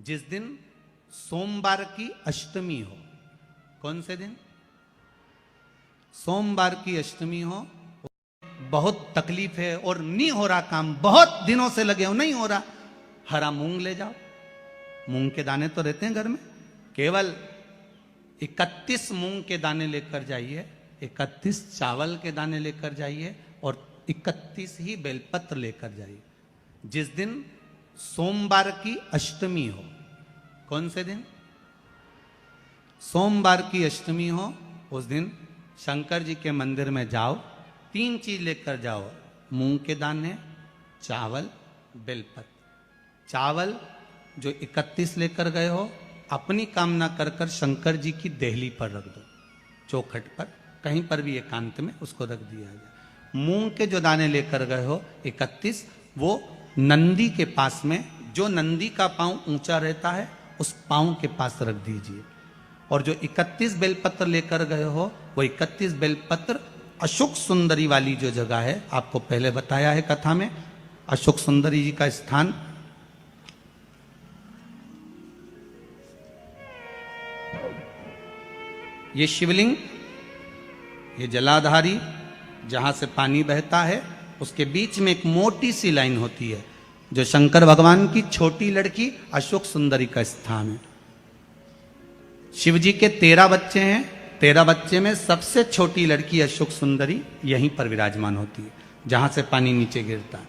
जिस दिन सोमवार की अष्टमी हो। कौन से दिन? सोमवार की अष्टमी हो। बहुत तकलीफ है और नहीं हो रहा काम, बहुत दिनों से लगे हो, नहीं हो रहा। हरा मूंग ले जाओ। मूंग के दाने तो रहते हैं घर में, केवल 31 मूंग के दाने लेकर जाइए, 31 चावल के दाने लेकर जाइए और 31 ही बेलपत्र लेकर जाइए। जिस दिन सोमवार की अष्टमी हो। कौन से दिन? सोमवार की अष्टमी हो। उस दिन शंकर जी के मंदिर में जाओ, 3 चीज लेकर जाओ, मूंग के दाने, चावल, बेलपत्र। चावल जो 31 लेकर गए हो, अपनी कामना कर कर शंकर जी की देहली पर रख दो, चौखट पर, कहीं पर भी एकांत में उसको रख दिया जाए। मूंग के जो दाने लेकर गए हो 31, वो नंदी के पास में, जो नंदी का पांव ऊंचा रहता है उस पांव के पास रख दीजिए। और जो 31 बेलपत्र लेकर गए हो, वो 31 बेलपत्र अशोक सुंदरी वाली जो जगह है, आपको पहले बताया है कथा में, अशोक सुंदरी जी का स्थान ये शिवलिंग, ये जलाधारी जहां से पानी बहता है, उसके बीच में एक मोटी सी लाइन होती है, जो शंकर भगवान की छोटी लड़की अशोक सुंदरी का स्थान है। शिव जी के 13 बच्चे हैं, 13 बच्चे में सबसे छोटी लड़की अशोक सुंदरी यहीं पर विराजमान होती है, जहां से पानी नीचे गिरता है।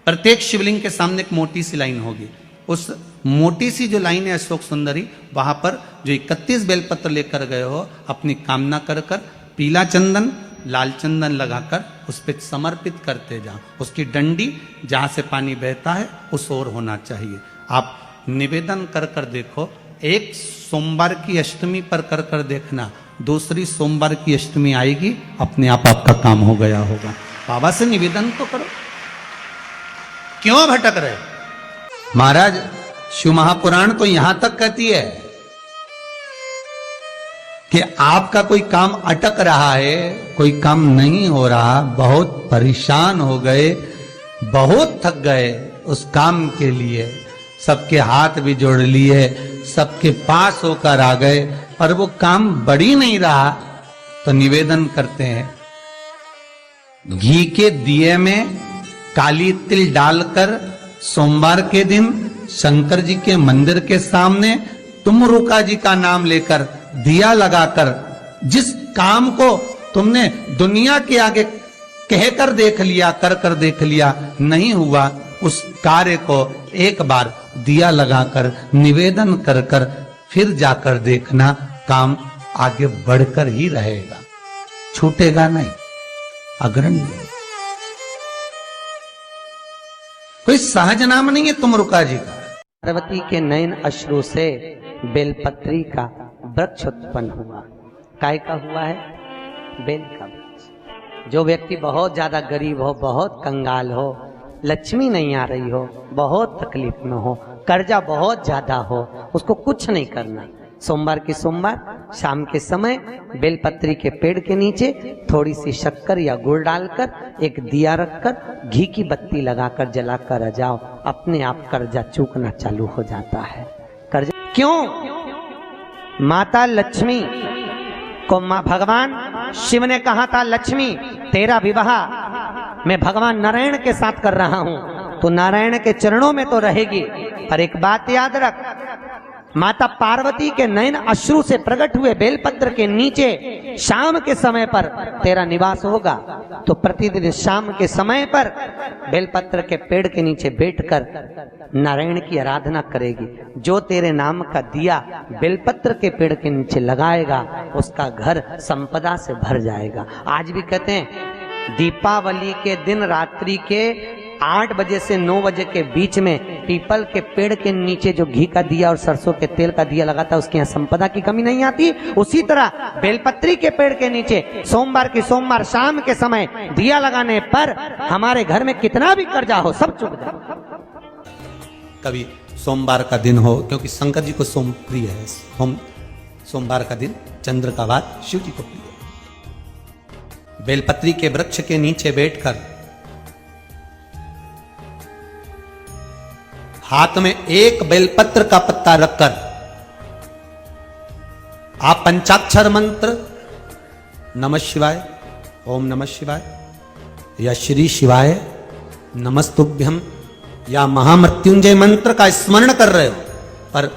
प्रत्येक शिवलिंग के सामने एक मोटी सी लाइन होगी। उस मोटी सी जो लाइन है अशोक सुंदरी, वहां पर जो 31 बेलपत्र लेकर गए हो, अपनी कामना कर कर पीला चंदन, लाल चंदन लगाकर उस पर समर्पित करते जाओ। उसकी डंडी जहां से पानी बहता है उस ओर होना चाहिए। आप निवेदन कर कर देखो, एक सोमवार की अष्टमी पर कर कर देखना, दूसरी सोमवार की अष्टमी आएगी, अपने आप आपका काम हो गया होगा। बाबा से निवेदन तो करो, क्यों भटक रहे? महाराज शिव महापुराण तो यहां तक कहती है कि आपका कोई काम अटक रहा है, कोई काम नहीं हो रहा, बहुत परेशान हो गए, बहुत थक गए उस काम के लिए, सबके हाथ भी जोड़ लिए, सबके पास होकर आ गए, पर वो काम बढ़ ही नहीं रहा, तो निवेदन करते हैं, घी के दिए में काली तिल डालकर सोमवार के दिन शंकर जी के मंदिर के सामने तुमरुका जी का नाम लेकर दिया लगाकर, जिस काम को तुमने दुनिया के आगे कहकर देख लिया, कर कर देख लिया, नहीं हुआ, उस कार्य को एक बार दिया लगाकर निवेदन कर कर फिर जाकर देखना, काम आगे बढ़कर ही रहेगा, छूटेगा नहीं, अग्रणी। कोई सहज नाम नहीं है तुमरुका जी का। पार्वती के नयन अश्रु से बेलपत्री का वृक्ष उत्पन्न हुआ। काय का हुआ है? बेल का वृक्ष। जो व्यक्ति बहुत ज्यादा गरीब हो, बहुत कंगाल हो, लक्ष्मी नहीं आ रही हो, बहुत तकलीफ में हो, कर्जा बहुत ज्यादा हो, उसको कुछ नहीं करना, सोमवार की सोमवार शाम के समय बेलपत्री के पेड़ के नीचे थोड़ी सी शक्कर या गुड़ डालकर एक दिया रखकर घी की बत्ती लगाकर जलाकर आ जाओ, अपने आप कर्जा चूकना चालू हो जाता है। कर्जा क्यों? माता लक्ष्मी को भगवान शिव ने कहा था, लक्ष्मी तेरा विवाह मैं भगवान नारायण के साथ कर रहा हूं, तो नारायण के चरणों में तो रहेगी, पर एक बात याद रख, माता पार्वती के नयन अश्रु से प्रकट हुए बेलपत्र के नीचे शाम के समय पर तेरा निवास होगा, तो प्रतिदिन शाम के समय पर बेलपत्र के पेड़ के नीचे बैठकर नारायण की आराधना करेगी। जो तेरे नाम का दिया बेलपत्र के पेड़ के नीचे लगाएगा, उसका घर संपदा से भर जाएगा। आज भी कहते हैं दीपावली के दिन रात्रि के 8 बजे से 9 बजे के बीच में पीपल के पेड़ के नीचे जो घी का दिया और सरसों के तेल का दिया लगाता है, उसके यहाँ संपदा की कमी नहीं आती। उसी तरह बेलपत्री के पेड़ के नीचे सोमवार की सोमवार शाम के समय दिया लगाने पर हमारे घर में कितना भी कर्जा हो सब चुक जाए। कभी सोमवार का दिन हो, क्योंकि शंकर जी को सोम प्रिय है, सोमवार का दिन चंद्र का वार शिव जी को प्रिय है। बेलपत्री के वृक्ष के नीचे बैठकर हाथ में एक बेलपत्र का पत्ता रखकर आप पंचाक्षर मंत्र नमः शिवाय, ओम नमः शिवाय या श्री शिवाय नमस्तुभ्यम या महामृत्युंजय मंत्र का स्मरण कर रहे हो, पर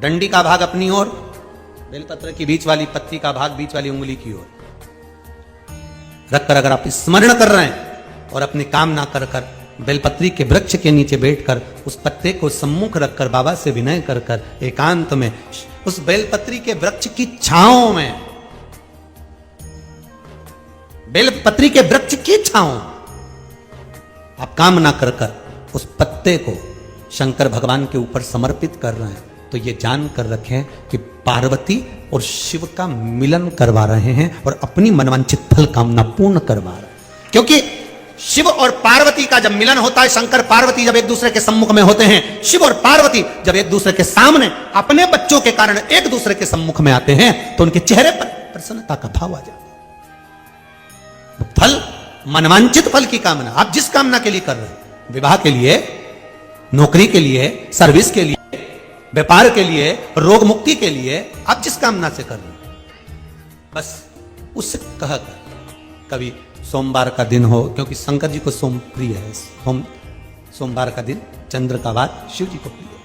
डंडी का भाग अपनी ओर, बेलपत्र की बीच वाली पत्ती का भाग बीच वाली उंगली की ओर रखकर अगर आप स्मरण कर रहे हैं और अपनी कामना कर कर बेलपत्री के वृक्ष के नीचे बैठकर उस पत्ते को सम्मुख रखकर बाबा से विनय कर कर एकांत में उस बेलपत्री के वृक्ष की छांव में, बेलपत्री के वृक्ष की छांव आप कामना कर कर उस पत्ते को शंकर भगवान के ऊपर समर्पित कर रहे हैं, तो ये जान कर रखें कि पार्वती और शिव का मिलन करवा रहे हैं और अपनी मनवांछित फल कामना पूर्ण करवा रहे हैं। क्योंकि शिव और पार्वती का जब मिलन होता है, शंकर पार्वती जब एक दूसरे के सम्मुख में होते हैं, शिव और पार्वती जब एक दूसरे के सामने अपने बच्चों के कारण एक दूसरे के सम्मुख में आते हैं, तो उनके चेहरे पर प्रसन्नता का भाव आ जाता है। फल, मनवांछित फल की कामना आप जिस कामना के लिए कर रहे हैं, विवाह के लिए, नौकरी के लिए, सर्विस के लिए, व्यापार के लिए, रोग मुक्ति के लिए, आप जिस कामना से कर रहे हैं, बस उससे कह कर कभी सोमवार का दिन हो, क्योंकि शंकर जी को सोम प्रिय है, सोमवार का दिन, चंद्र का वार शिव जी को प्रिय है।